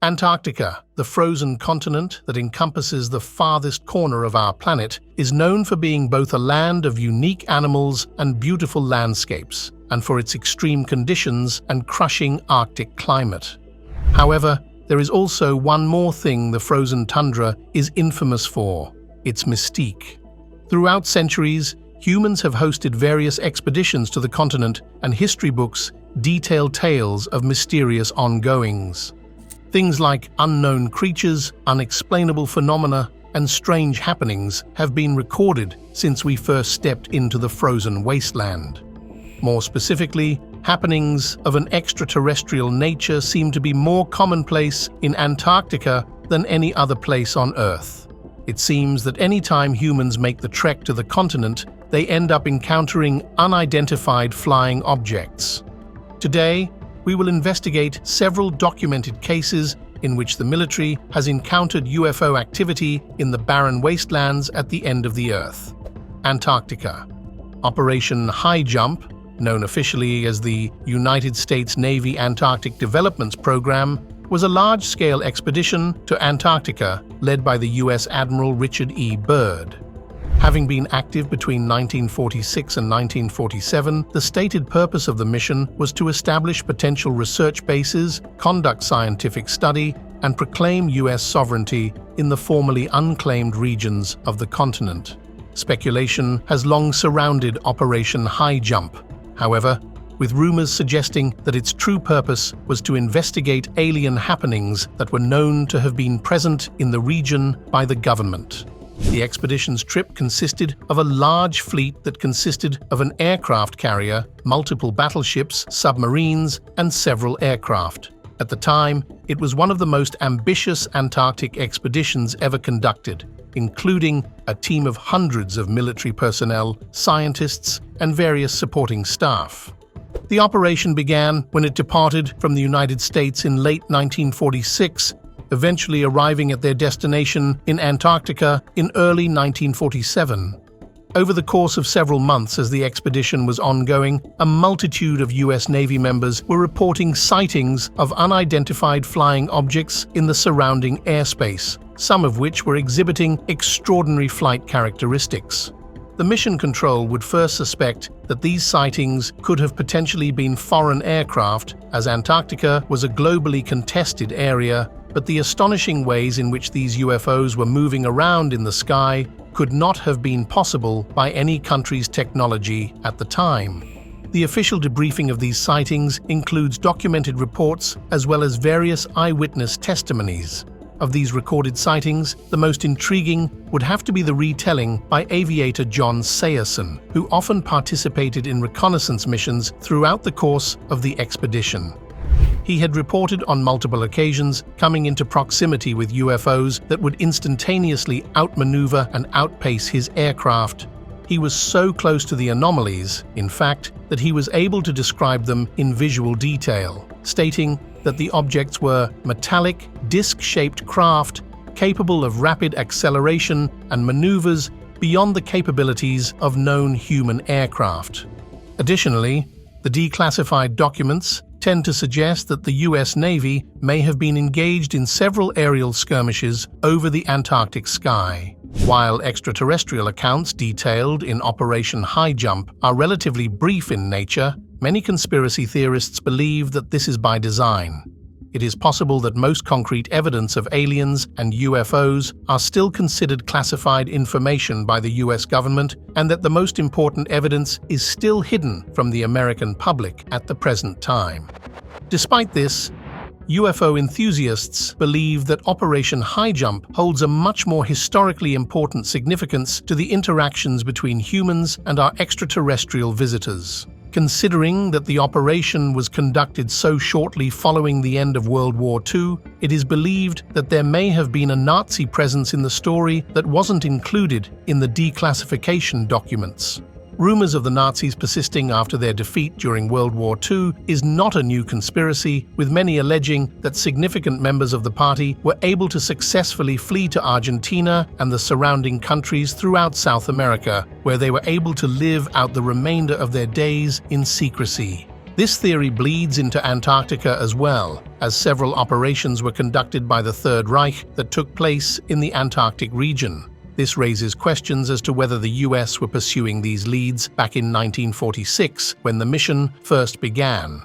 Antarctica, the frozen continent that encompasses the farthest corner of our planet, is known for being both a land of unique animals and beautiful landscapes, and for its extreme conditions and crushing Arctic climate. However, there is also one more thing the frozen tundra is infamous for: its mystique. Throughout centuries, humans have hosted various expeditions to the continent, and history books detail tales of mysterious ongoings. Things like unknown creatures, unexplainable phenomena, and strange happenings have been recorded since we first stepped into the frozen wasteland. More specifically, happenings of an extraterrestrial nature seem to be more commonplace in Antarctica than any other place on Earth. It seems that any time humans make the trek to the continent, they end up encountering unidentified flying objects. Today, we will investigate several documented cases in which the military has encountered UFO activity in the barren wastelands at the end of the Earth. Antarctica. Operation High Jump, known officially as the United States Navy Antarctic Development Program, was a large-scale expedition to Antarctica led by the U.S. Admiral Richard E. Byrd. Having been active between 1946 and 1947, the stated purpose of the mission was to establish potential research bases, conduct scientific study, and proclaim U.S. sovereignty in the formerly unclaimed regions of the continent. Speculation has long surrounded Operation High Jump, however, with rumors suggesting that its true purpose was to investigate alien happenings that were known to have been present in the region by the government. The expedition's trip consisted of a large fleet that consisted of an aircraft carrier, multiple battleships, submarines, and several aircraft. At the time, it was one of the most ambitious Antarctic expeditions ever conducted, including a team of hundreds of military personnel, scientists, and various supporting staff. The operation began when it departed from the United States in late 1946, eventually arriving at their destination in Antarctica in early 1947. Over the course of several months as the expedition was ongoing, a multitude of U.S. Navy members were reporting sightings of unidentified flying objects in the surrounding airspace, some of which were exhibiting extraordinary flight characteristics. The mission control would first suspect that these sightings could have potentially been foreign aircraft, as Antarctica was a globally contested area, but the astonishing ways in which these UFOs were moving around in the sky could not have been possible by any country's technology at the time. The official debriefing of these sightings includes documented reports as well as various eyewitness testimonies. Of these recorded sightings, the most intriguing would have to be the retelling by aviator John Sayerson, who often participated in reconnaissance missions throughout the course of the expedition. He had reported on multiple occasions coming into proximity with UFOs that would instantaneously outmaneuver and outpace his aircraft. He was so close to the anomalies, in fact, that he was able to describe them in visual detail, stating that the objects were metallic, disc-shaped craft capable of rapid acceleration and maneuvers beyond the capabilities of known human aircraft. Additionally, the declassified documents tend to suggest that the U.S. Navy may have been engaged in several aerial skirmishes over the Antarctic sky. While extraterrestrial accounts detailed in Operation High Jump are relatively brief in nature, many conspiracy theorists believe that this is by design. It is possible that most concrete evidence of aliens and UFOs are still considered classified information by the US government, and that the most important evidence is still hidden from the American public at the present time. Despite this, UFO enthusiasts believe that Operation High Jump holds a much more historically important significance to the interactions between humans and our extraterrestrial visitors. Considering that the operation was conducted so shortly following the end of World War II, it is believed that there may have been a Nazi presence in the story that wasn't included in the declassification documents. Rumors of the Nazis persisting after their defeat during World War II is not a new conspiracy, with many alleging that significant members of the party were able to successfully flee to Argentina and the surrounding countries throughout South America, where they were able to live out the remainder of their days in secrecy. This theory bleeds into Antarctica as well, as several operations were conducted by the Third Reich that took place in the Antarctic region. This raises questions as to whether the US were pursuing these leads back in 1946, when the mission first began.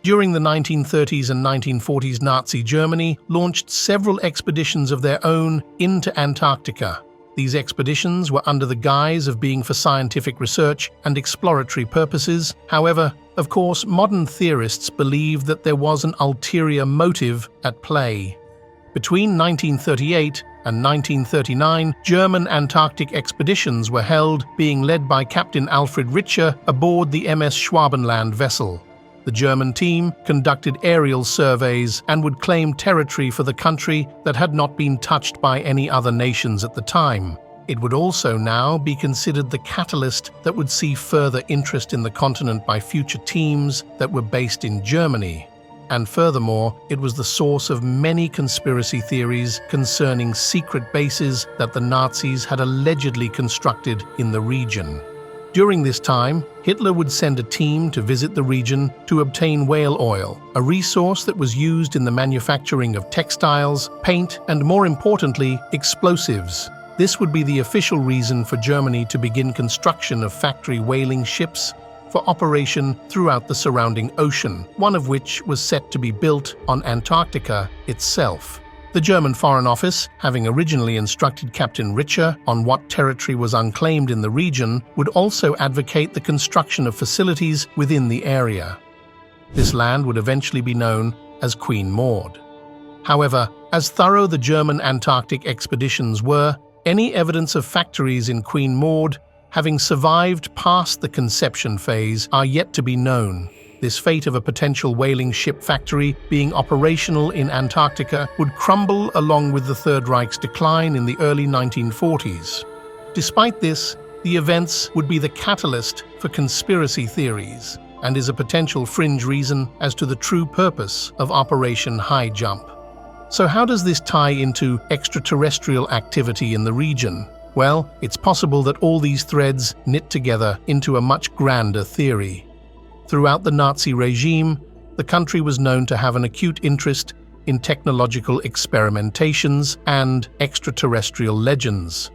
During the 1930s and 1940s, Nazi Germany launched several expeditions of their own into Antarctica. These expeditions were under the guise of being for scientific research and exploratory purposes. However, of course, modern theorists believe that there was an ulterior motive at play. Between 1938 and 1939, German Antarctic expeditions were held, being led by Captain Alfred Richer aboard the MS Schwabenland vessel. The German team conducted aerial surveys and would claim territory for the country that had not been touched by any other nations at the time. It would also now be considered the catalyst that would see further interest in the continent by future teams that were based in Germany. And furthermore, it was the source of many conspiracy theories concerning secret bases that the Nazis had allegedly constructed in the region. During this time, Hitler would send a team to visit the region to obtain whale oil, a resource that was used in the manufacturing of textiles, paint, and more importantly, explosives. This would be the official reason for Germany to begin construction of factory whaling ships for operation throughout the surrounding ocean, one of which was set to be built on Antarctica itself. The German Foreign Office, having originally instructed Captain Richer on what territory was unclaimed in the region, would also advocate the construction of facilities within the area. This land would eventually be known as Queen Maud. However, as thorough the German Antarctic expeditions were, any evidence of factories in Queen Maud having survived past the conception phase are yet to be known. This fate of a potential whaling ship factory being operational in Antarctica would crumble along with the Third Reich's decline in the early 1940s. Despite this, the events would be the catalyst for conspiracy theories and is a potential fringe reason as to the true purpose of Operation High Jump. So how does this tie into extraterrestrial activity in the region? Well, it's possible that all these threads knit together into a much grander theory. Throughout the Nazi regime, the country was known to have an acute interest in technological experimentations and extraterrestrial legends.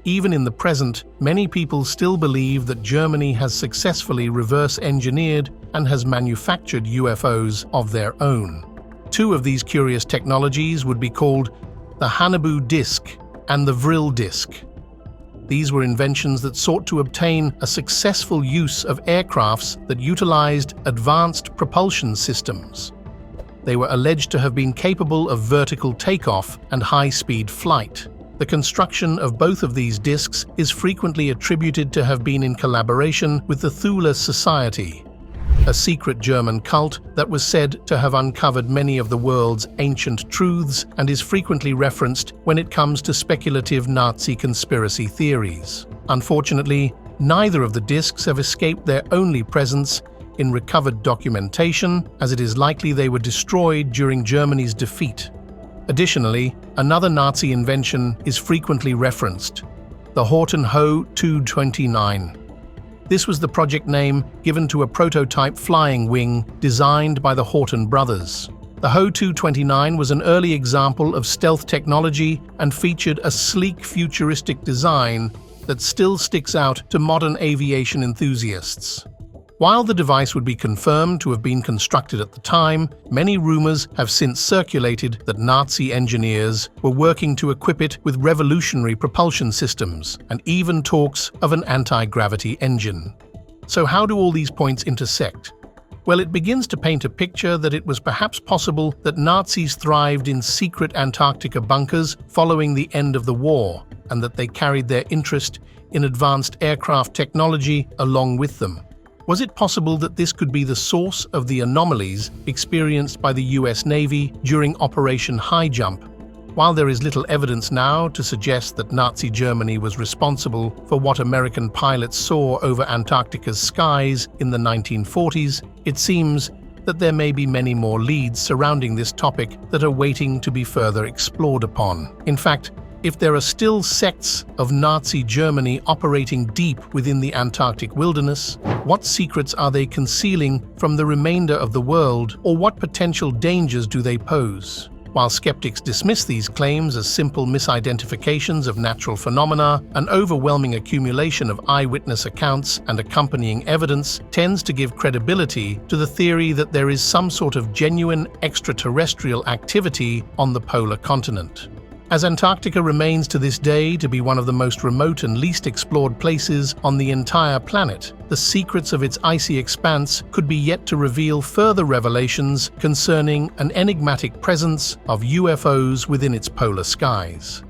Even in the present, many people still believe that Germany has successfully reverse-engineered and has manufactured UFOs of their own. Two of these curious technologies would be called the Haunebu disk and the Vril disk. These were inventions that sought to obtain a successful use of aircrafts that utilized advanced propulsion systems. They were alleged to have been capable of vertical takeoff and high-speed flight. The construction of both of these discs is frequently attributed to have been in collaboration with the Thule Society, a secret German cult that was said to have uncovered many of the world's ancient truths and is frequently referenced when it comes to speculative Nazi conspiracy theories. Unfortunately, neither of the discs have escaped their only presence in recovered documentation, as it is likely they were destroyed during Germany's defeat. Additionally, another Nazi invention is frequently referenced: the Horton Ho229. This was the project name given to a prototype flying wing designed by the Horton brothers. The Ho229 was an early example of stealth technology and featured a sleek, futuristic design that still sticks out to modern aviation enthusiasts. While the device would be confirmed to have been constructed at the time, many rumors have since circulated that Nazi engineers were working to equip it with revolutionary propulsion systems, and even talks of an anti-gravity engine. So how do all these points intersect? Well, it begins to paint a picture that it was perhaps possible that Nazis thrived in secret Antarctica bunkers following the end of the war, and that they carried their interest in advanced aircraft technology along with them. Was it possible that this could be the source of the anomalies experienced by the US Navy during Operation High Jump? While there is little evidence now to suggest that Nazi Germany was responsible for what American pilots saw over Antarctica's skies in the 1940s, it seems that there may be many more leads surrounding this topic that are waiting to be further explored upon. In fact, If there are still sects of Nazi Germany operating deep within the Antarctic wilderness, what secrets are they concealing from the remainder of the world, or what potential dangers do they pose? While skeptics dismiss these claims as simple misidentifications of natural phenomena, an overwhelming accumulation of eyewitness accounts and accompanying evidence tends to give credibility to the theory that there is some sort of genuine extraterrestrial activity on the polar continent. As Antarctica remains to this day to be one of the most remote and least explored places on the entire planet, the secrets of its icy expanse could be yet to reveal further revelations concerning an enigmatic presence of UFOs within its polar skies.